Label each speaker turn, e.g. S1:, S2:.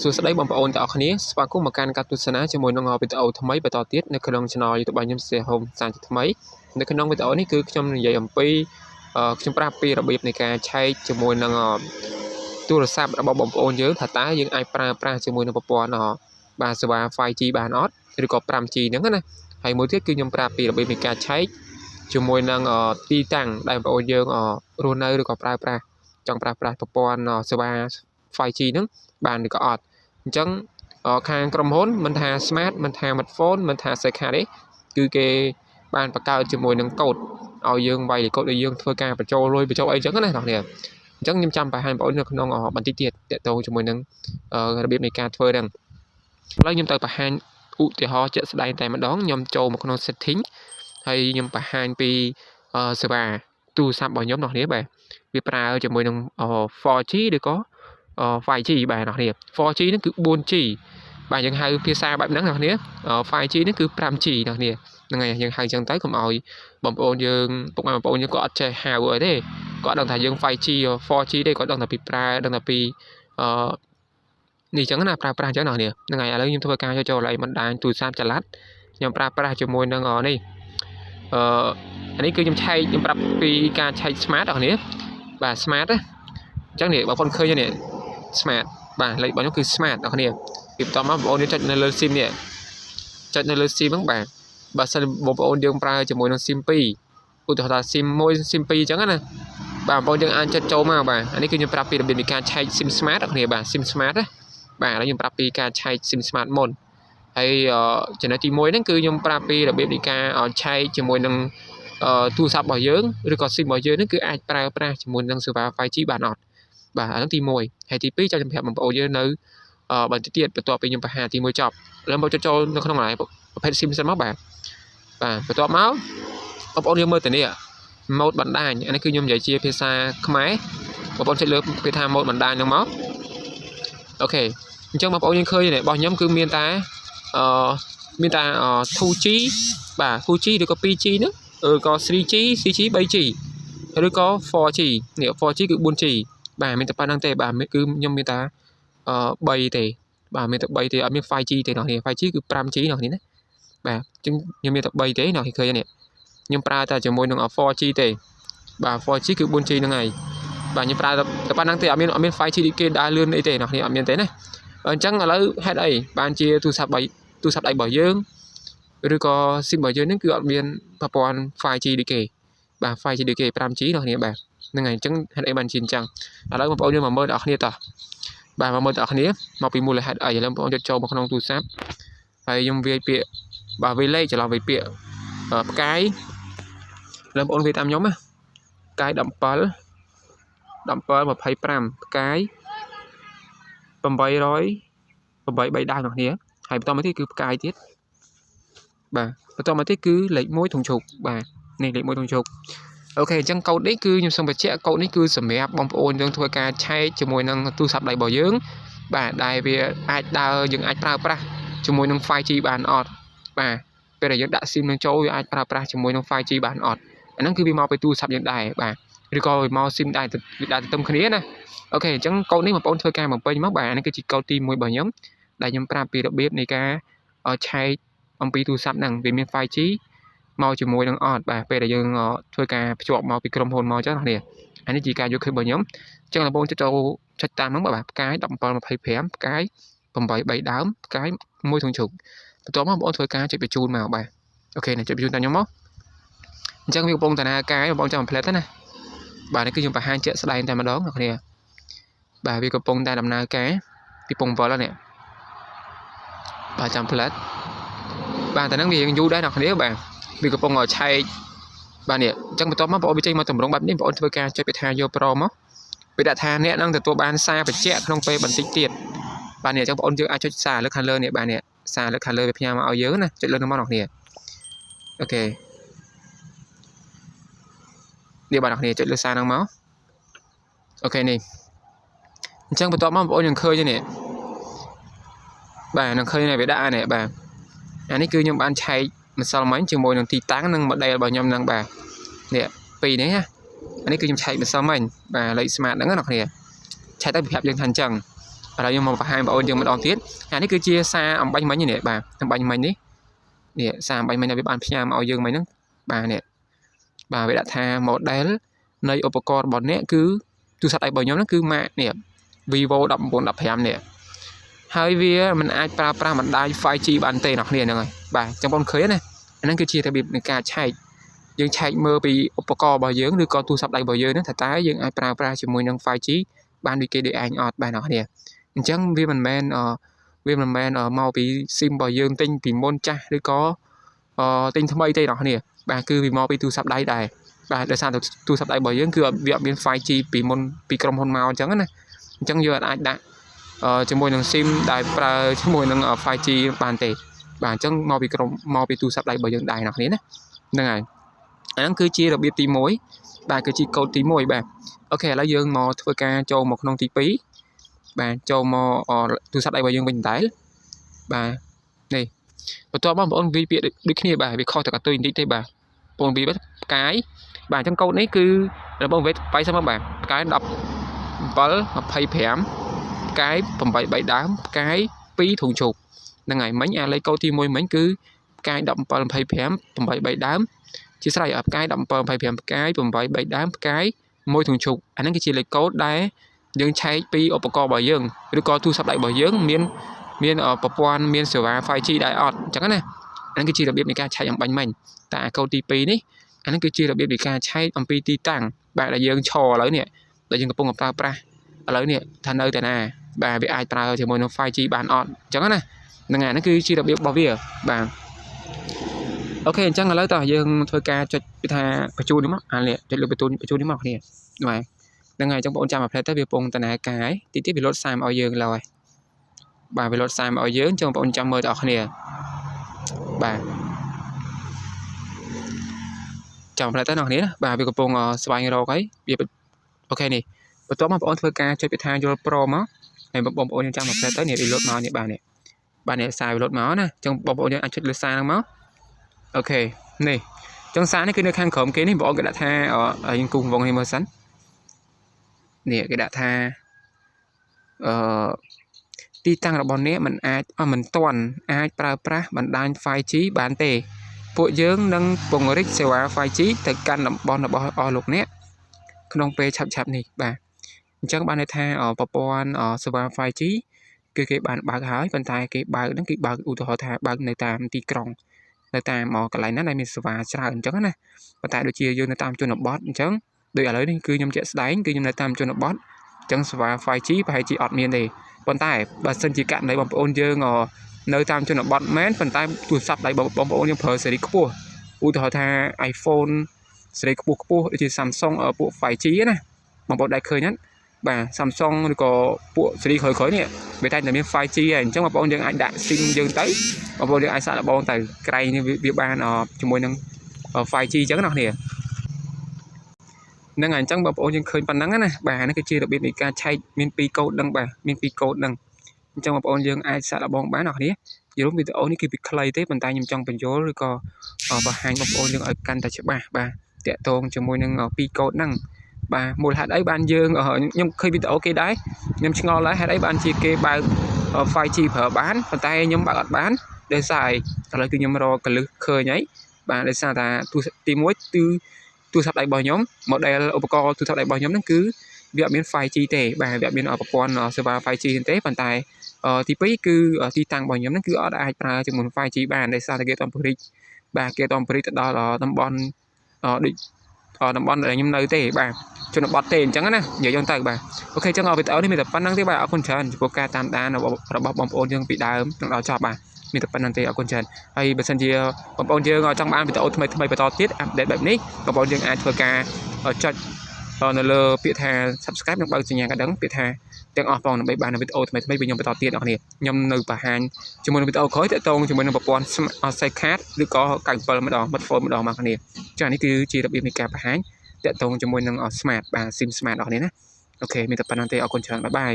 S1: សួស្តីបងប្អូនទាំងអស់គ្នាស្វាគមន៍មកកាន់ការទស្សនាជាមួយនឹងវីដេអូថ្មីបន្តទៀតនៅក្នុង Channel YouTube របស់ខ្ញុំសេហុំសាជាថ្មីនៅក្នុងវីដេអូនេះគឺខ្ញុំនិយាយអំពីខ្ញុំប្រាប់ពីរបៀបនៃការឆែកជាមួយនឹងទូរស័ព្ទរបស់បងប្អូនយើងថាតើយើងអាចប្រើប្រាស់ជាមួយនឹងប្រព័ន្ធបាទសេវា 5G បានអត់ឬក៏ 5G ហ្នឹងណាហើយមួយទៀតគឺខ្ញុំប្រាប់ពីរបៀបនៃការឆែកជាមួយនឹងទីតាំងដែលបងប្អូនយើងរស់នៅឬក៏ប្រើប្រាស់ចង់ប្រើប្រាស់ប្រព័ន្ធសេវា 5G ហ្នឹងបានឬក៏អត់អញ្ចឹងខាងក្រុមហ៊ុនមិនថា Smart មិនថា Smartphone មិនថា Seca ទេគឺគេបានបង្កើតជាមួយនឹងកូដឲ្យយើងវាយកូដឲ្យយើងធ្វើការបញ្ចូលលុយបញ្ចូលអីចឹងណាបងប្អូនអញ្ចឹងខ្ញុំចាំបង្ហាញបងប្អូននៅក្នុងបន្តិចទៀតតទៅជាមួយនឹងរបៀបនៃការធ្វើហ្នឹងឥឡូវខ្ញុំទៅបង្ហាញឧទាហរណ៍ជាក់ស្ដែងតែម្ដងខ្ញុំចូលមកក្នុង setting ហើយខ្ញុំបង្ហាញពីសេវាទូរស័ព្ទរបស់ខ្ញុំបងប្អូនបាទវាប្រើជាមួយនឹង 4G ឬក៏5G បាទបងប្អូន 4G ហ្នឹងគឺ 4G បាទយើងហៅភាសាបែបហ្នឹងបងប្អូន 5G ហ្នឹងគឺ 5G បងប្អូនហ្នឹងហើយយើងហៅអញ្ចឹងទៅកុំឲ្យបងប្អូនយើងពុកម៉ែបងប្អូនយើងក៏អត់ចេះហៅអីទេគាត់ដឹងថាយើង 5G 4G ទេគាត់ដឹងតែពីប្រើដឹងតែពីនេះអញ្ចឹងណាប្រើប្រាស់អញ្ចឹងបងប្អូនហ្នឹងហើយឥឡូវខ្ញុំធ្វើការចូលឡើងបណ្ដាញទូរស័ព្ទចល័តខ្ញុំប្រើប្រាស់ជាមួយនឹងនេះអានេះគឺខ្ញុំឆែកខ្ញុំប្រាប់ពីការឆែក Smart បងប្អូនបាទ Smart ណាអញ្ចឹងនេះបងប្អូនឃើញនេះ Smart បាទលេខរបស់ខ្ញុំគឺ Smart បងប្អូនពីបន្តមកបងប្អូនយើងចុចនៅលើ SIM នេះចុចនៅលើ SIM ហ្នឹងបាទបើសិនបងប្អូនយើងប្រើជាមួយនឹង SIM 2ឧទាហរណ៍ថា SIM 1 SIM 2អញ្ចឹងណាបាទបងប្អូនយើងអាចចុចចូលមកបាទអានេះគឺខ្ញុំប្រាប់ពីរបៀបនៃការឆែក SIM Smart បងប្អូនបាទ SIM Smart ណាបាទឥឡូវខ្ញុំប្រាប់ពីការឆែក SIM Smart មុនហើយចំណុចទី1ហ្នឹងគឺខ្ញុំប្រាប់ពីរបៀបនៃការឆែកជាមួយនឹងទូរស័ព្ទរបស់យើងឬក៏ SIM របស់យើងហ្នឹងគឺអាចប្រើប្រាស់ជាមួយនឹងសេវា 5G បានអត់បាទអានោះទី1ហើយទី2ចង់ប្រាប់បងប្អូនយើងនៅបន្តិចទៀតបន្ទាប់ពីខ្ញុំបង្ហាញទី1ចប់ឥឡូវមកចូលនៅក្នុងកន្លែងប្រភេទ SIM សិនមកបាទបន្ទាប់មកបងប្អូនយើងមើលទៅនេះ mode បណ្ដាញអានេះគឺខ្ញុំនិយាយជាភាសាខ្មែរបងប្អូនចុចលើគេថា mode បណ្ដាញហ្នឹងមកអូខេអញ្ចឹងបងប្អូនយើងឃើញនេះរបស់ខ្ញុំគឺមានតែ2G បាទ 2G ឬក៏ 2G ហ្នឹងឬក៏ 3G 4G 3G ឬក៏ 4G នេះ 4G គឺ 4G បាទមានតែប៉ុណ្្នឹងទេបាទគឺខ្ញុំមានតែ3ទេបាទមានតែ3ទេអត់មាន 5G ទេបងប្អូន 5G គឺ 5G បងប្អូនណាបាទអញ្ចឹងខ្ញុំមានតែ3ទេបងប្អូនឃើញនេះខ្ញុំប្រើតែជាមួយនឹង 4G ទេបាទ 4G គឺ 4G ហ្នឹងហើយបាទខ្ញុំប្រើតែប៉ុណ្្នឹងទេអត់មាន 5G គេដើរលឿនអីទេបងប្អូនអត់មានទេណាអញ្ចឹងឥឡូវហេតុអីបានជាទូរស័ព្ទដៃរបស់យើងឬក៏ SIM របស់យើងហ្នឹងគឺអត់មានប្រព័ន្ធ 5G ដូចគេបាទ 5G ដូចគេ 5G បងប្អូនបាទហ្នឹងហើយអញ្ចឹងហេតុអីបានជាអញ្ចឹងឥឡូវបងប្អូនយើងមកមើលដល់គ្នាតោះបាទមកមើលដល់គ្នាមកពីមូលហេតុអីឥឡូវបងប្អូនចូលមកក្នុងទូរស័ព្ទហើយខ្ញុំវាយពាក្យបាទវាយលេខច្រឡំវាយពាក្យផ្កាយឥឡូវបងប្អូនវាយតាមខ្ញុំណាផ្កាយ17 25ផ្កាយ800 3ដៅបងប្អូនហើយបន្តមកទៀតគឺផ្កាយទៀតបាទបន្តមកទៀតគឺលេខ1ធុងឈូកបាទនេះលេខ1ធុងឈូកអូខេអញ្ចឹងកូដនេះគឺខ្ញុំសូមបញ្ជាក់កូដនេះគឺសម្រាប់បងប្អូនយើងធ្វើការឆែកជាមួយនឹងទូរស័ព្ទដៃរបស់យើងបាទដែលវាអាចដើរយើងអាចប្រើប្រាស់ជាមួយនឹង 5G បានអត់បាទពេលដែលយើងដាក់ SIM នឹងចូលវាអាចប្រើប្រាស់ជាមួយនឹង 5G បានអត់អាហ្នឹងគឺវាមកពីទូរស័ព្ទយើងដែរបាទឬក៏វាមក SIM ដែរវាដើរទៅគ្នាណាអូខេអញ្ចឹងកូដនេះបងប្អូនធ្វើការបំពេញមកបាទអានេះគឺជាកូដទី1របស់ខ្ញុំដែលខ្ញុំប្រាប់ពីរបៀបនៃការឆែកអំពីទូរស័ព្ទហ្នឹងវាមាន 5G មកជាមួយនឹងអត់បាទពេលដែលយើងធ្វើការភ្ជាប់មកពីក្រុមហ៊ុនមកអញ្ចឹងនេះអានេះជាការយកឃើញរបស់ខ្ញុំអញ្ចឹងបងប្អូនចុចតាមហ្នឹងបាទផ្កាយ17 25ផ្កាយ8 3ដើមផ្កាយ1ធុងឈូកបន្ទាប់មកបងប្អូនធ្វើការចុចបញ្ជូនមកបាទអូខេចុចបញ្ជូនតាមខ្ញុំមកអញ្ចឹងវាកំពុងតែដំណើរការបងប្អូនចាំផ្លែតណាបាទនេះគឺខ្ញុំបង្ហាញជាក់ស្ដែងតែម្ដងអ្នកគ្នាបាទវាកំពុងតែដំណើរការពីពងវល់នេះបាទចាំផ្លែតបាទតែហ្នឹងវាយូរដែរអ្នកគ្នាបាទវាកំពុងឆែកបាទនេះអញ្ចឹងបន្ទាប់មកបងប្អូនវាចេញមកតម្រងបែបនេះបងប្អូនធ្វើការចុចពីថាយកប្រមកពេលដាក់ថាអ្នកនឹងទទួលបានសារបញ្ជាក់ក្នុងពេលបន្តិចទៀតបាទនេះអញ្ចឹងបងប្អូនយើងអាចចុចសារលើខាងលើនេះបាទនេះសារលើខាងលើវាផ្ញើមកឲ្យយើងណាចុចលើនឹងមកអ្នកគ្នាអូខេនេះបាទអ្នកគ្នាចុចលើសារហ្នឹងមកអូខេនេះអញ្ចឹងបន្ទាប់មកបងប្អូនយើងឃើញនេះបាទនឹងឃើញនេះវាដាក់នេះបាទអានេះគឺខ្ញុំបានឆែកម្សិលមិញជាមួយនឹងទីតាំងនិង model របស់ខ្ញុំហ្នឹងបាទនេះពីរនេះណាអានេះគឺខ្ញុំឆែកម្សិលមិញបាទលេខ smart ហ្នឹងណាអ្នកគ្នាឆែកទៅប្រាប់យើងថាអញ្ចឹង ឥឡូវខ្ញុំមកបង្ហាញបងប្អូនយើងម្ដងទៀតអានេះគឺជាសារអំបញ្ញមិញនេះបាទអំបញ្ញមិញនេះសារអំបញ្ញមិញដែលវាបានផ្ញើមកឲ្យយើងមិញហ្នឹងបាទនេះបាទវាដាក់ថា model នៃឧបករណ៍របស់អ្នកគឺទូរស័ព្ទដៃរបស់ខ្ញុំហ្នឹងគឺ Mac នេះ Vivo 1915នេះហើយវាមិនអាចប្រើប្រាស់បណ្ដាញ 5G បានទេអ្នកគ្នាហ្នឹងហើយបាទចឹងបងឃើញណាអាហ្នឹងគឺជារបៀបនៃការឆែកយើងឆែកមើលពីឧបករណ៍របស់យើងឬក៏ទូរស័ព្ទដៃរបស់យើងហ្នឹងថាតើយើងអាចប្រើប្រាស់ជាមួយនឹង 5G បានដូចគេដូចឯងអត់បាទអ្នកគ្នាអញ្ចឹងវាមិនមែនមកពី SIM របស់យើងទិញពីមុនចាស់ឬក៏ទិញថ្មីទេអ្នកគ្នាបាទគឺវាមកពីទូរស័ព្ទដៃដែរបាទដោយសារទូរស័ព្ទដៃរបស់យើងគឺវាអត់មាន 5G ពីមុនពីក្រុមហ៊ុនមកអញ្ចឹងណាអញ្ចឹងយើងអាចដាក់ជាមួយនឹង SIM ដែលប្រើជាមួយនឹង 5G បានទេបាទអញ្ចឹងមកពីទូរស័ព្ទដៃរបស់យើងដែរអ្នកគ្នាណាហ្នឹងហើយអាហ្នឹងគឺជារបៀបទី1បាទគឺជាកូដទី1បាទអូខេឥឡូវយើងមកធ្វើការចូលមកក្នុងទី2បាទចូលមកទូរស័ព្ទដៃរបស់យើងវិញដែរបាទនេះបន្ទាប់បងប្អូនវាពាក្យដូចគ្នាបាទវាខុសតែកតុយបន្តិចទេបាទបងវាផ្កាយបាទអញ្ចឹងកូដនេះគឺរបស់វាបាយសិនមកបាទផ្កាយ17 25ផ្កាយ8 3ដើមផ្កាយ2ធុងជោគហ្នឹងហើយមិញអាលេខកូដទី1មិញគឺផ្កាយ17 25 8 3ដើមជាស្រ័យផ្កាយ17 25ផ្កាយ8 3ដើមផ្កាយ1ធុងជោគអាហ្នឹងគឺជាលេខកូដដែលយើងឆែកពីឧបករណ៍របស់យើងឬក៏ទូរស័ព្ទដៃរបស់យើងមានប្រព័ន្ធមានសេវា 5G ដែរអត់អញ្ចឹងណាអាហ្នឹងគឺជារបៀបនៃការឆែកអំបញ្ញមិញតែកូដទី2នេះអាហ្នឹងគឺជារបៀបនៃការឆែកអំពីទីតាំងបាទដែលយើងឈរឥឡូវនេះដែលយើងកំពុងប្រើប្រាស់ឥឡូវនេះថានៅតែណាបាទវាអាចប្រើជាមួយនឹង 5G បានអត់អញ្ចឹងណាហ្នឹងហើយហ្នឹងគឺជារបៀបរបស់វាបាទអូខេអញ្ចឹងឥឡូវតោះយើងធ្វើការចុចពីថាបញ្ជូននេះមកអានេះចុចលើបញ្ជូននេះមកគ្នាបាទហ្នឹងហើយអញ្ចឹងបងប្អូនចាំមកផ្លែទៅវាពងតនាការហើយទីទៀតវាលោតសារមកឲ្យយើងឡើយបាទវាលោតសារមកឲ្យយើងអញ្ចឹងបងប្អូនចាំមើលទាំងអស់គ្នាបាទចាំផ្លែទៅអ្នកគ្នាណាបាទវាកំពុងស្វែងរកហើយវាអូខេនេះបន្ទាប់មកបងប្អូនធ្វើការចុចពីថាយល់ Pro មកហើយបងប្អូនយើងចាំមកផ្លែទៅនេះវាលោតមកនេះបាទនេះសារវាលោតមកណាអញ្ចឹងបងប្អូនយើងអាចចុចលើសារហ្នឹងមកអូខេនេះអញ្ចឹងសារនេះគឺនៅខាងក្រោមគេនេះបងប្អូនគេដាក់ថាយើងគូសវងនេះមើលសិននេះគេដាក់ថាទីតាំងរបស់អ្នកមិនទាន់អាចប្រើប្រាស់បណ្ដាញ 5G បានទេពួកយើងនឹងពង្រីកសេវា 5G ទៅកាន់តំបន់របស់អស់លោកអ្នកក្នុងពេលឆាប់នេះបាទអញ្ចឹងបានន័យថាប្រព័ន្ធសេវា 5G គឺគេបានបើកហើយប៉ុន្តែគេបើកហ្នឹងគឺបើកឧទាហរណ៍ថាបើកនៅតាមទីក្រុងនៅតាមកន្លែងណាដែលមានសេវាច្រើនអញ្ចឹងណាប៉ុន្តែដូចជាយើងនៅតាមជនបទអញ្ចឹងដូចឥឡូវនេះគឺខ្ញុំជាក់ស្ដែងគឺខ្ញុំនៅតាមជនបទអញ្ចឹងសេវា 5G ប្រហែលជាអត់មានទេប៉ុន្តែបើសិនជាករណីបងប្អូនយើងនៅតាមជនបទមែនប៉ុន្តែទូរស័ព្ទដៃបងប្អូនយើងប្រើស៊េរីខ្ពស់ឧទាហរណ៍ថា iPhone ស៊េរីខ្ពស់ដូចជា Samsung ពួក 5G ណាបងប្អូនដែរឃើញហ្នឹងបាទ Samsung ឬក៏ពួកស៊េរីក្រោយៗនេះវាតែមាន 5G ហើយអញ្ចឹងបងប្អូនយើងអាចដាក់ SIM យើងទៅបងប្អូនយើងអាចសាកល្បងទៅក្រែងនេះវាបានជាមួយនឹង 5G អញ្ចឹងណាគ្នាហ្នឹងហើយអញ្ចឹងបងប្អូនយើងឃើញប៉ុណ្ណឹងណាបាទនេះគឺជារបៀបនៃការឆែកមាន2កូដហ្នឹងបាទមាន2កូដហ្នឹងអញ្ចឹងបងប្អូនយើងអាចសាកល្បងបានអ្នកគ្នាយល់វីដេអូនេះគឺវាខ្លីទេប៉ុន្តែខ្ញុំចង់បញ្យល់ឬក៏បង្ហាញបងប្អូនយើងឲ្យកាន់តែច្បាស់បាទតាក់ទងជាមួយនឹង2កូដហ្នឹងបាទមូលហេតុអីបានយើងខ្ញុំឃើញវីដេអូគេដែរខ្ញុំឆ្ងល់ដែរហេតុអីបានជាគេបើក 5G ប្រើបានប៉ុន្តែខ្ញុំបើកអត់បានដោយសារឥឡូវគឺខ្ញុំរកកលឹះឃើញហើយបាទដោយសារថាទី1គឺទូរស័ព្ទដៃរបស់ខ្ញុំ model ឧបករណ៍ទូរស័ព្ទដៃរបស់ខ្ញុំហ្នឹងគឺវាអត់មាន 5G ទេបាទវាអត់មានប្រព័ន្ធសេវា 5G ទេប៉ុន្តែទី2គឺទីតាំងរបស់ខ្ញុំហ្នឹងគឺអត់អាចប្រើជាមួយ 5G បានដោយសារតែគេតំបរិចបាទគេតំបរិចទៅដល់តំបន់ដូចតំបន់ដែលខ្ញុំនៅទេបាទជនបទទេអញ្ចឹងណានិយាយយ៉ាងទៅបាទអូខេអញ្ចឹងវីដេអូនេះមានតែប៉ុណ្្នឹងទេបាទអរគុណច្រើនចំពោះការតាមដានរបស់បងប្អូនយើងពីដើមដល់ចប់បាទមានតែប៉ុណ្្នឹងទេអរគុណច្រើនហើយបើសិនជាបងប្អូនយើងចង់បានវីដេអូថ្មីបន្តទៀតអាប់ដេតបែបនេះបងប្អូនយើងអាចធ្វើការចុចនៅលើពាក្យថា Subscribe និងបើកសញ្ញាកណ្ដឹងពាក្យថាទាំងអស់ផងដើម្បីបានវីដេអូថ្មីពីខ្ញុំបន្តទៀតអ្នកនាងខ្ញុំនៅបង្ហាញជាមួយនឹងវីដេអូក្រោយទាក់ទងជាមួយនឹងប្រព័ន្ធ Safe Card ឬក៏97ម្ដង Smartphone ម្ដងមកគ្នាចា៎នេះគឺជារបៀបនៃការបង្ហាញតាក់ទងជាមួយនឹង Smart បាទ SIM Smart អ្នកនាងណាអូខេមានតែប៉ុណ្្នឹងទេអរគុណច្រើនបាយបាយ